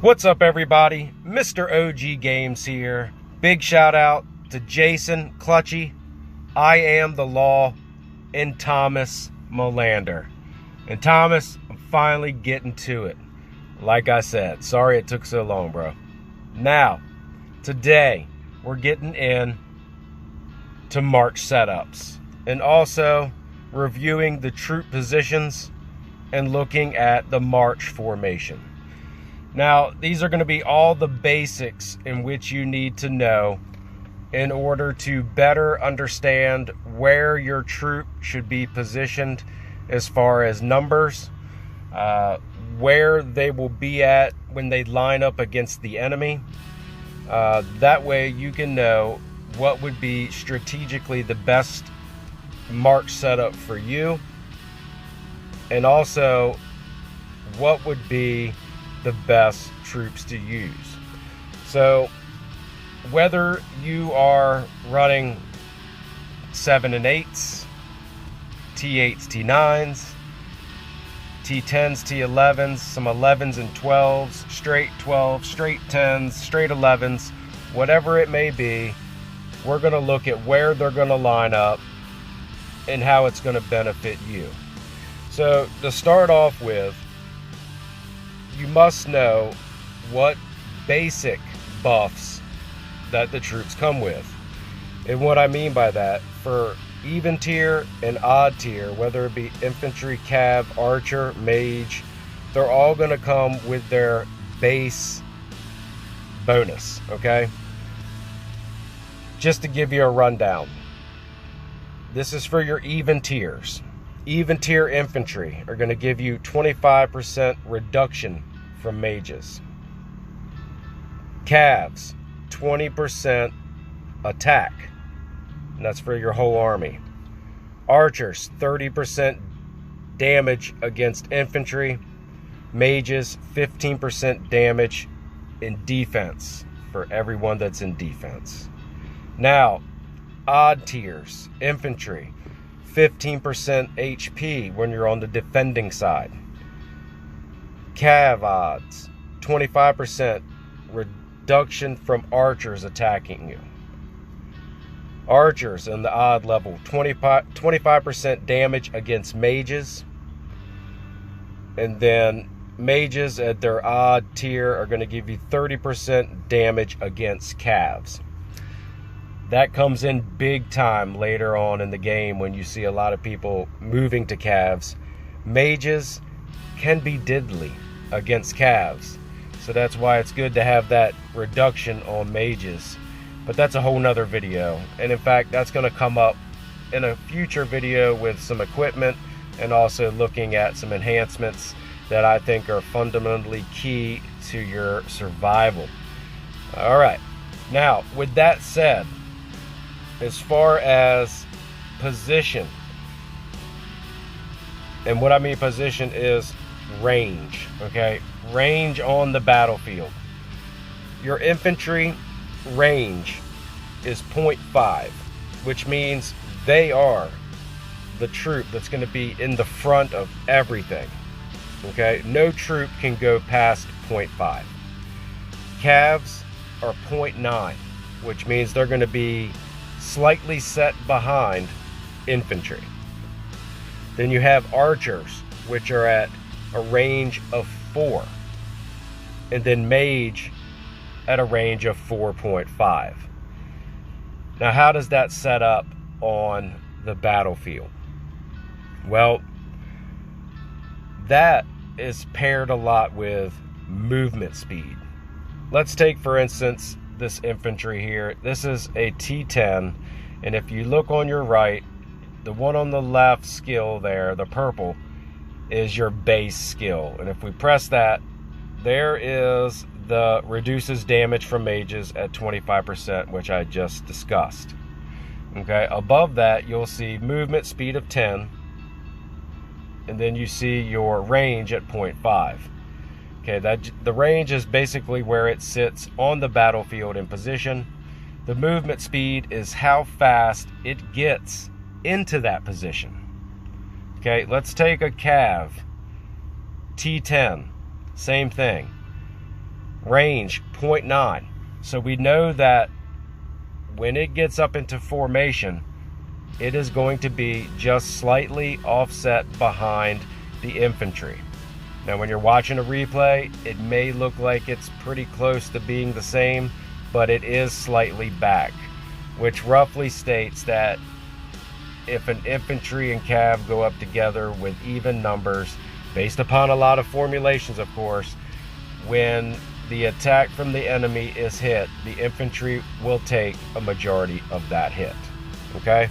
What's up, everybody? Mr. OG Games here. Big shout out to Jason Clutchy, I Am the Law, and Thomas Molander. And Thomas, I'm finally getting to it. Like I said, sorry it took so long, bro. Now, today, we're getting in to March setups and also reviewing the troop positions and looking at the march formation. Now, these are going to be all the basics in which you need to know in order to better understand where your troop should be positioned as far as numbers, where they will be at when they line up against the enemy. That way you can know what would be strategically the best march setup for you, and also what would be the best troops to use. So whether you are running 7 and 8s, T8s, T9s, T10s, T11s, some 11s and 12s, straight 12s, straight 10s, straight 11s, whatever it may be, we're going to look at where they're going to line up and how it's going to benefit you. So to start off with, you must know what basic buffs that the troops come with. And what I mean by that, for even tier and odd tier, whether it be infantry, cav, archer, mage, they're all going to come with their base bonus, okay? Just to give you a rundown, this is for your even tiers. Even tier infantry are going to give you 25% reduction from mages. Cavs, 20% attack. And that's for your whole army. Archers, 30% damage against infantry. Mages, 15% damage in defense for everyone that's in defense. Now, odd tiers, infantry, 15% HP when you're on the defending side. Cav odds, 25% reduction from archers attacking you. Archers in the odd level, 25% damage against mages. And then mages at their odd tier are going to give you 30% damage against cavs. That comes in big time later on in the game when you see a lot of people moving to cavs. Mages can be diddly against cavs, so that's why it's good to have that reduction on mages. But that's a whole nother video, and in fact that's going to come up in a future video with some equipment and also looking at some enhancements that I think are fundamentally key to your survival. Alright, now with that said, as far as position, and what I mean position is range, okay? Range on the battlefield. Your infantry range is 0.5, which means they are the troop that's going to be in the front of everything, okay? No troop can go past 0.5. Cavs are 0.9, which means they're going to be slightly set behind infantry. Then you have archers, which are at a range of 4, and then mage at a range of 4.5. Now, how does that set up on the battlefield? Well, that is paired a lot with movement speed. Let's take, for instance, this infantry here. This is a T10, and if you look on your right, the one on the left skill there, the purple, is your base skill. And if we press that, there is the reduces damage from mages at 25%, which I just discussed. Okay, above that you'll see movement speed of 10, and then you see your range at 0.5. Okay, the range is basically where it sits on the battlefield in position. The movement speed is how fast it gets into that position. Okay, let's take a cav, T10, same thing. range 0.9. So we know that when it gets up into formation, it is going to be just slightly offset behind the infantry. Now when you're watching a replay, it may look like it's pretty close to being the same, but it is slightly back, which roughly states that if an infantry and cav go up together with even numbers, based upon a lot of formulations of course, when the attack from the enemy is hit, the infantry will take a majority of that hit. Okay?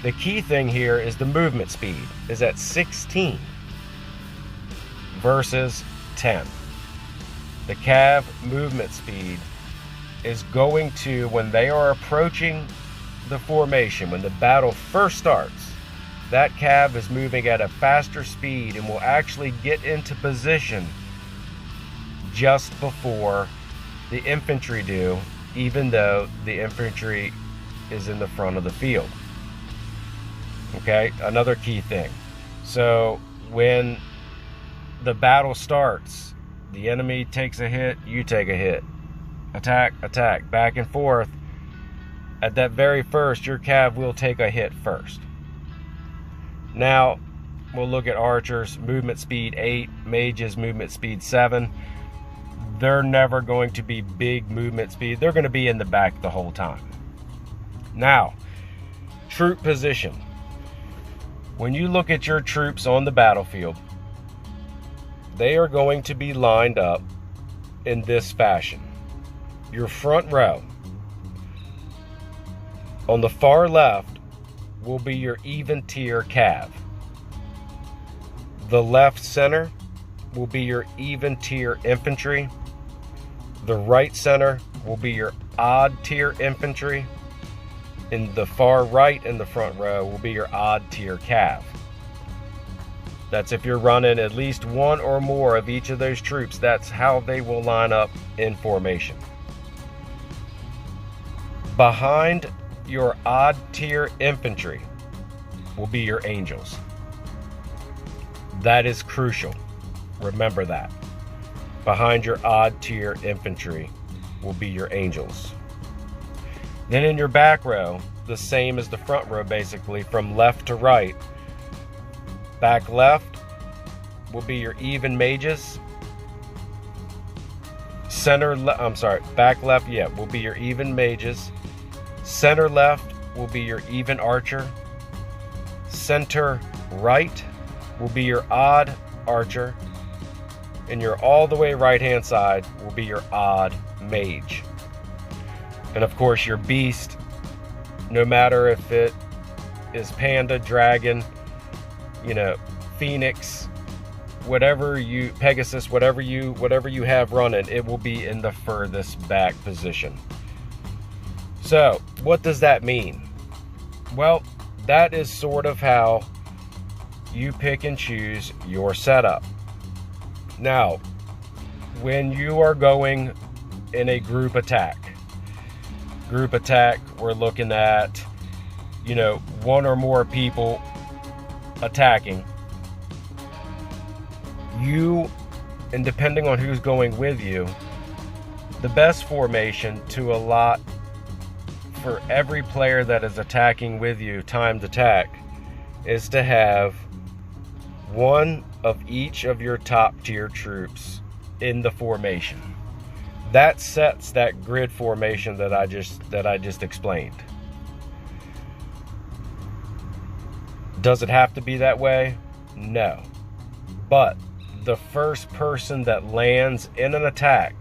The key thing here is the movement speed is at 16 versus 10. The cav movement speed is going to, when they are approaching the formation, when the battle first starts, that cav is moving at a faster speed and will actually get into position just before the infantry do, even though the infantry is in the front of the field. Okay, another key thing. So when the battle starts, the enemy takes a hit, you take a hit. Attack, attack, back and forth. At that very first, your cav will take a hit first. Now, we'll look at archers, movement speed 8, mages, movement speed 7. They're never going to be big movement speed. They're going to be in the back the whole time. Now, troop position. When you look at your troops on the battlefield, they are going to be lined up in this fashion. Your front row, on the far left, will be your even tier cav. The left center will be your even tier infantry. The right center will be your odd tier infantry. In the far right in the front row will be your odd tier cav. That's if you're running at least one or more of each of those troops, that's how they will line up in formation. Behind your odd tier infantry will be your angels. That is crucial. Remember that. Behind your odd tier infantry will be your angels. Then in your back row, the same as the front row basically, from left to right. Back left will be your even mages. Back left, will be your even mages. Center left will be your even archer. Center right will be your odd archer. And your all the way right hand side will be your odd mage. And of course your beast, no matter if it is panda, dragon, phoenix, Pegasus, whatever you have running, it will be in the furthest back position. So what does that mean? Well, that is sort of how you pick and choose your setup. Now, when you are going in a group attack, we're looking at, one or more people attacking. And depending on who's going with you, the best formation to allot for every player that is attacking with you, timed attack, is to have one of each of your top tier troops in the formation. That sets that grid formation that I just explained. Does it have to be that way? No. But the first person that lands in an attack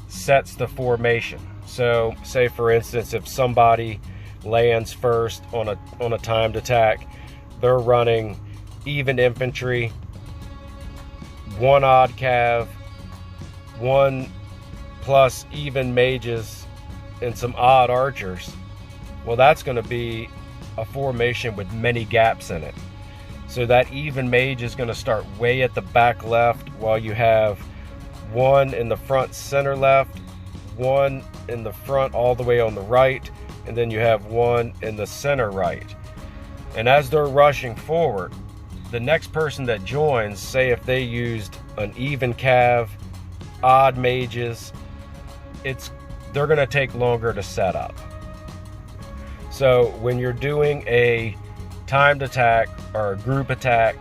sets the formation. So say for instance, if somebody lands first on a timed attack, they're running even infantry, one odd cav, one plus even mages, and some odd archers. Well, that's going to be a formation with many gaps in it. So that even mage is going to start way at the back left, while you have one in the front center left, one in the front all the way on the right, and then you have one in the center right. And as they're rushing forward, the next person that joins, say if they used an even cav odd mages, they're going to take longer to set up. So when you're doing a timed attack or a group attack,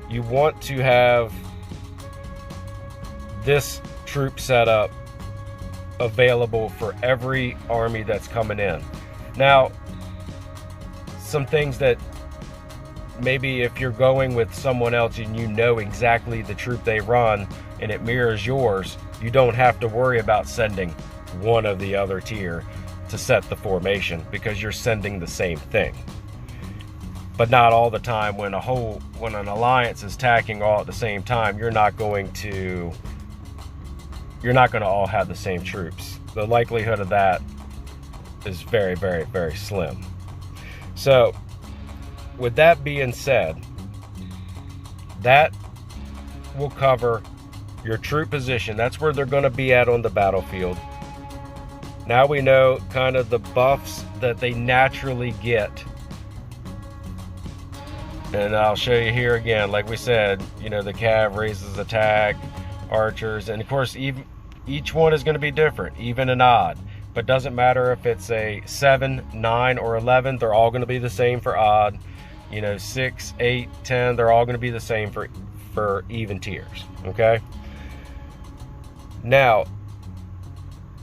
you want to have this troop setup available for every army that's coming in. Now, some things that maybe if you're going with someone else and you know exactly the troop they run and it mirrors yours, you don't have to worry about sending one of the other tier to set the formation, because you're sending the same thing. But not all the time. When an alliance is attacking all at the same time, you're not going to all have the same troops. The likelihood of that is very, very, very slim. So with that being said, that will cover your troop position. That's where they're going to be at on the battlefield. Now we know kind of the buffs that they naturally get. And I'll show you here again, like we said, you know, the cav raises attack, archers, and of course each one is going to be different, even and odd. But doesn't matter if it's a 7, 9, or 11, they're all going to be the same for odd. You know, 6, 8, 10, they're all going to be the same for even tiers, okay? Now,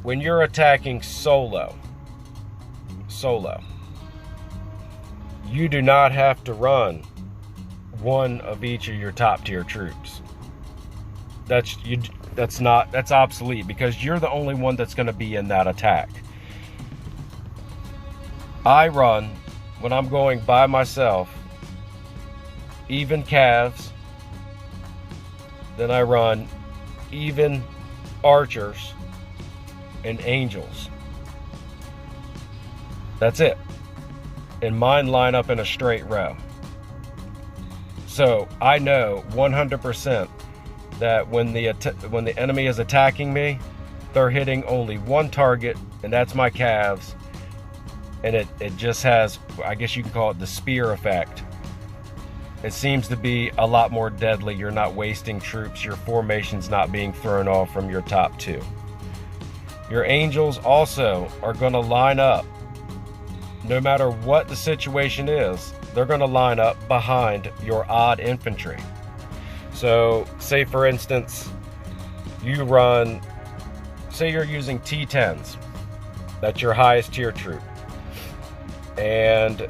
when you're attacking solo, you do not have to run one of each of your top tier troops. That's obsolete, because you're the only one that's going to be in that attack. I run, when I'm going by myself, even cavs, then I run even archers and angels. That's it. And mine line up in a straight row. So I know 100% that when the enemy is attacking me, they're hitting only one target, and that's my calves. And it just has, I guess you can call it the spear effect. It seems to be a lot more deadly. You're not wasting troops. Your formation's not being thrown off from your top two. Your angels also are going to line up. No matter what the situation is, they're going to line up behind your odd infantry. So, say for instance, you run, say you're using T10s. That's your highest tier troop. And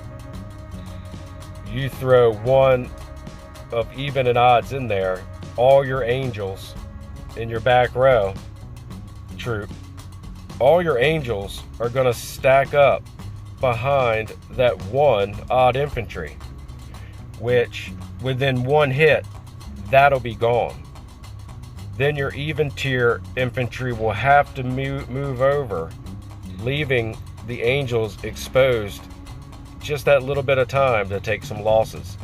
you throw one of even and odds in there, all your angels in your back row troop, all your angels are going to stack up behind that one odd infantry, which within one hit, that'll be gone. Then your even tier infantry will have to move over, leaving the angels exposed just that little bit of time to take some losses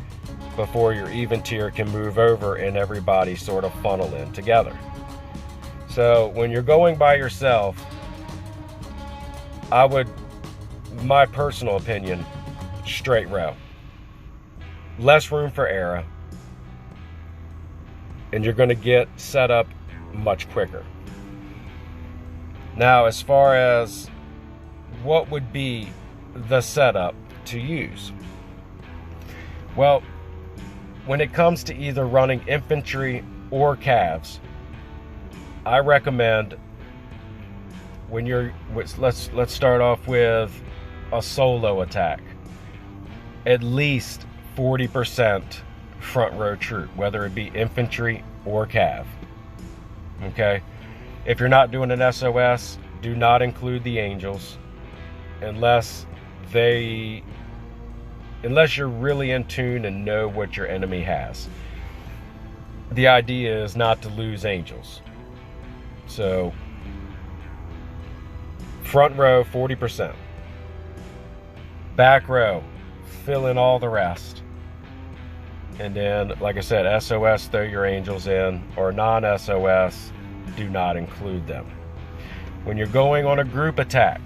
before your even tier can move over and everybody sort of funnel in together. So when you're going by yourself, I would, my personal opinion, straight row. Less room for error, and you're going to get set up much quicker. Now, as far as what would be the setup to use, well, when it comes to either running infantry or calves, I recommend, when you're, let's start off with a solo attack, at least 40% front row troop, whether it be infantry or cav. Okay, if you're not doing an SOS, do not include the angels unless you're really in tune and know what your enemy has. The idea is not to lose angels. So front row 40%, back row fill in all the rest, and then, like I said, SOS, throw your angels in, or non-SOS, do not include them. When you're going on a group attack,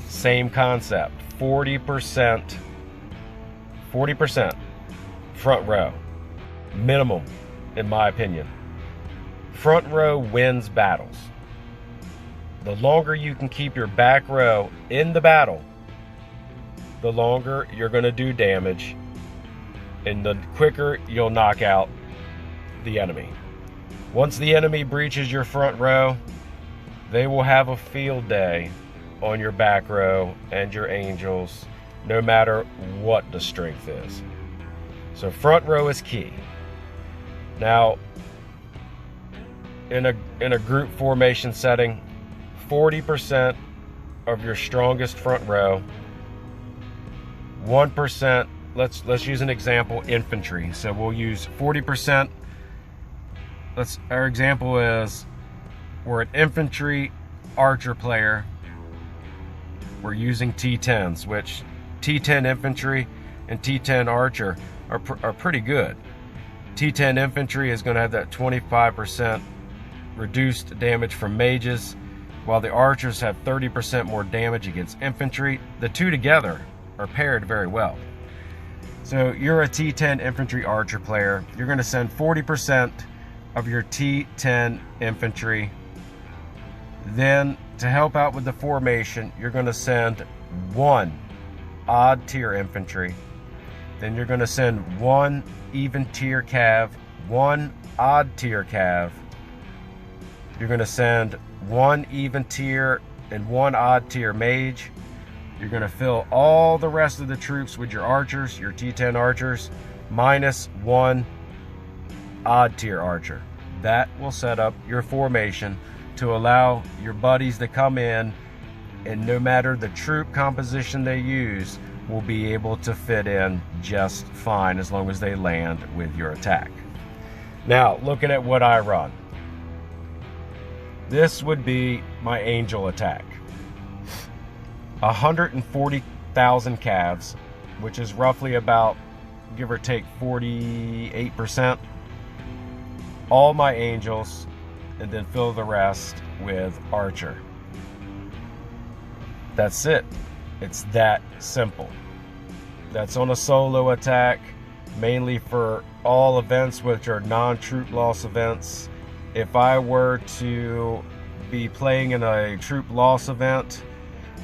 same concept, 40% front row minimum, in my opinion. Front row wins battles. The longer you can keep your back row in the battle, the longer you're going to do damage, and the quicker you'll knock out the enemy. Once the enemy breaches your front row, they will have a field day on your back row and your angels, no matter what the strength is. So front row is key. Now, in a group formation setting, 40% of your strongest front row, 1%, let's use an example, infantry. So we'll use 40%. Our example is we're an infantry archer player. We're using T10s, which T10 infantry and T10 archer are pretty good. T10 infantry is going to have that 25% reduced damage from mages, while the archers have 30% more damage against infantry. The two together are paired very well. So you're a T10 infantry archer player. You're going to send 40% of your T10 infantry. Then, to help out with the formation, you're going to send 1 odd tier infantry. Then you're going to send 1 even tier cav, 1 odd tier cav. You're going to send 1 even tier and 1 odd tier mage. You're going to fill all the rest of the troops with your archers, your T10 archers, minus 1 odd tier archer. That will set up your formation to allow your buddies to come in, and no matter the troop composition they use, will be able to fit in just fine as long as they land with your attack. Now, looking at what I run. This would be my angel attack. 140,000 calves, which is roughly about, give or take, 48%. All my angels, and then fill the rest with archer. That's it. It's that simple. That's on a solo attack, mainly for all events which are non-troop loss events. If I were to be playing in a troop loss event,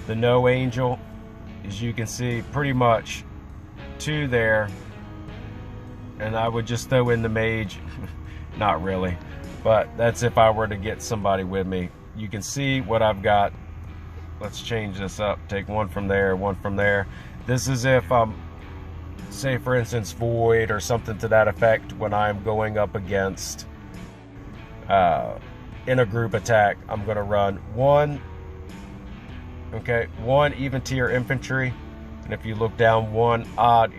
the no angel, as you can see, pretty much 2 there, and I would just throw in the mage. Not really, but that's if I were to get somebody with me. You can see what I've got. Let's change this up. Take 1 from there, 1 from there. This is if I'm, say for instance, void or something to that effect, when I'm going up against in a group attack. I'm going to run 1 even tier infantry, and if you look down, 1 odd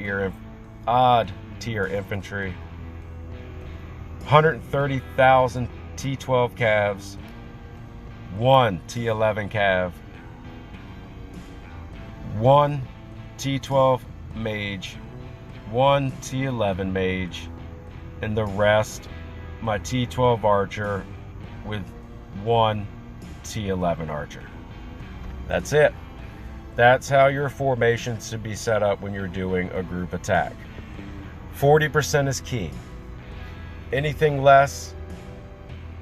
tier infantry. 130,000 T12 calves, 1 T11 cav, 1 T12 mage, 1 T11 mage, and the rest my T12 archer with 1 T11 archer. That's it. That's how your formation should be set up when you're doing a group attack. 40% is key. Anything less,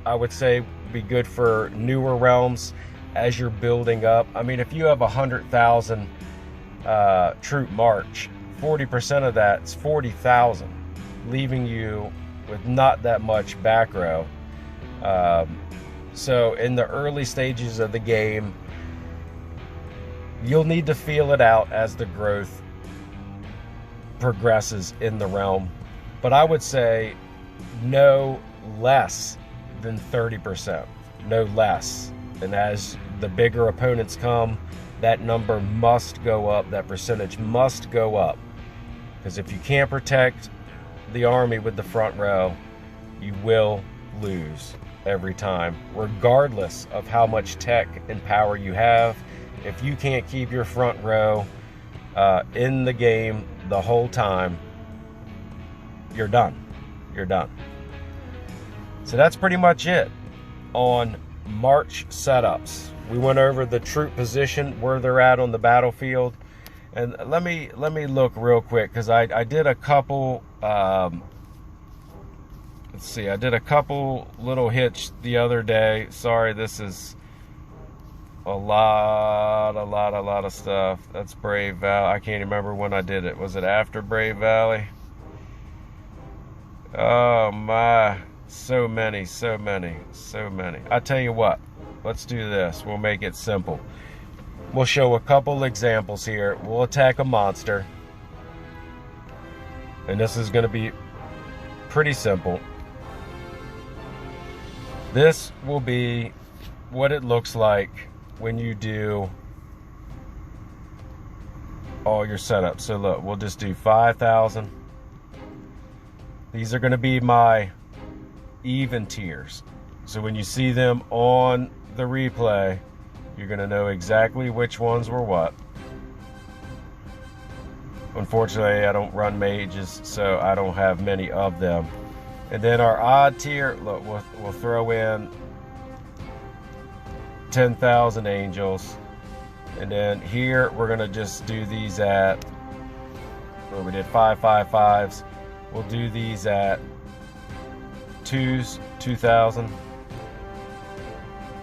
I would say, would be good for newer realms as you're building up. I mean, if you have 100,000 troop march, 40% of that's 40,000, leaving you with not that much back row. So in the early stages of the game, you'll need to feel it out as the growth progresses in the realm. But I would say no less than 30%, no less. And as the bigger opponents come, that number must go up, that percentage must go up. Because if you can't protect the army with the front row, you will lose every time, regardless of how much tech and power you have. If you can't keep your front row in the game the whole time, you're done. You're done. So that's pretty much it on March setups. We went over the troop position, where they're at on the battlefield. And let me look real quick, because I did a couple let's see, I did a couple little hits the other day. Sorry, this is a lot of stuff. That's Brave Valley. I can't remember when I did it. Was it after Brave Valley? Oh my, so many. I tell you what, let's do this. We'll make it simple. We'll show a couple examples here. We'll attack a monster, and this is going to be pretty simple. This will be what it looks like when you do all your setups. So look, we'll just do 5,000. These are going to be my even tiers. So when you see them on the replay, you're going to know exactly which ones were what. Unfortunately, I don't run mages, so I don't have many of them. And then our odd tier, look, we'll throw in 10,000 angels. And then here we're gonna just do these at, where we did 555s. We'll do these at 2,000.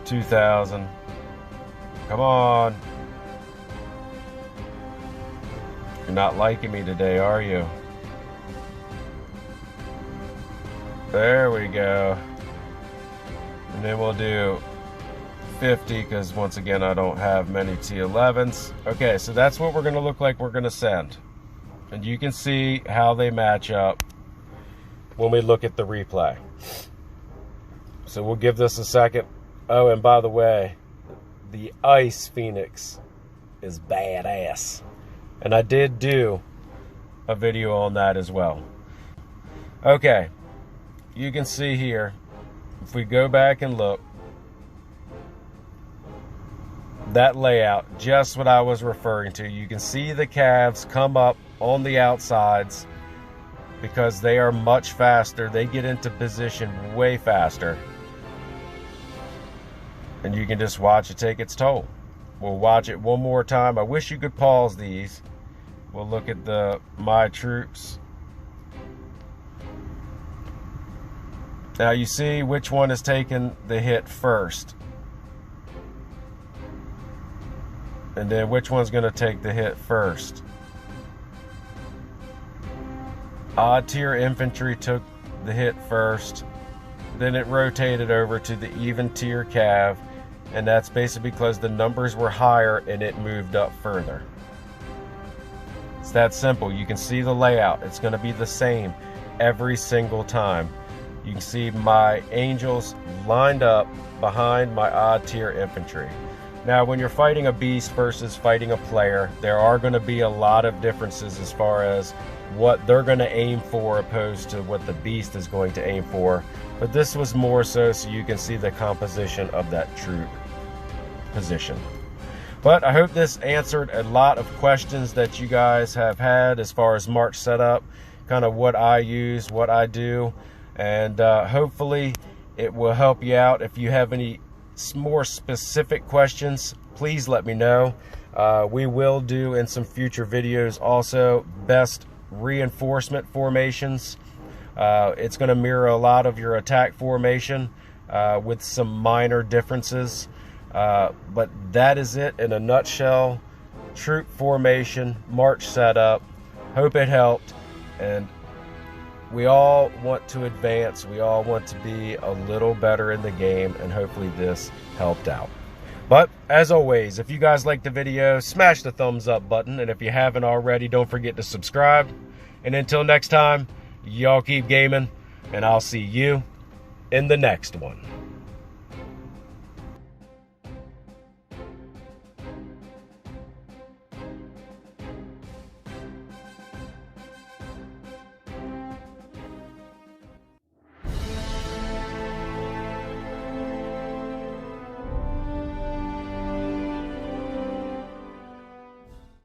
2,000. Come on. You're not liking me today, are you? There we go. And then we'll do 50, because once again I don't have many T11s. Okay, so that's what we're going to look like we're going to send. And you can see how they match up when we look at the replay. So we'll give this a second. Oh, and by the way, the Ice Phoenix is badass. And I did do a video on that as well. Okay, you can see here, if we go back and look, that layout, just what I was referring to. You can see the calves come up on the outsides because they are much faster. They get into position way faster. And you can just watch it take its toll. We'll watch it one more time. I wish you could pause these. We'll look at the My Troops. Now you see which one is taking the hit first. And then which one's going to take the hit first. Odd tier infantry took the hit first. Then it rotated over to the even tier cav. And that's basically because the numbers were higher and it moved up further. It's that simple. You can see the layout. It's going to be the same every single time. You can see my angels lined up behind my odd tier infantry. Now, when you're fighting a beast versus fighting a player, there are going to be a lot of differences as far as what they're going to aim for opposed to what the beast is going to aim for. But this was more so you can see the composition of that troop position. But I hope this answered a lot of questions that you guys have had as far as March setup, kind of what I use, what I do, and hopefully it will help you out. If you have any more specific questions, please let me know. We will do in some future videos also best reinforcement formations. It's going to mirror a lot of your attack formation with some minor differences. But that is it in a nutshell. Troop formation, March setup. Hope it helped. And we all want to advance. We all want to be a little better in the game. And hopefully this helped out. But as always, if you guys liked the video, smash the thumbs up button. And if you haven't already, don't forget to subscribe. And until next time, y'all keep gaming. And I'll see you in the next one.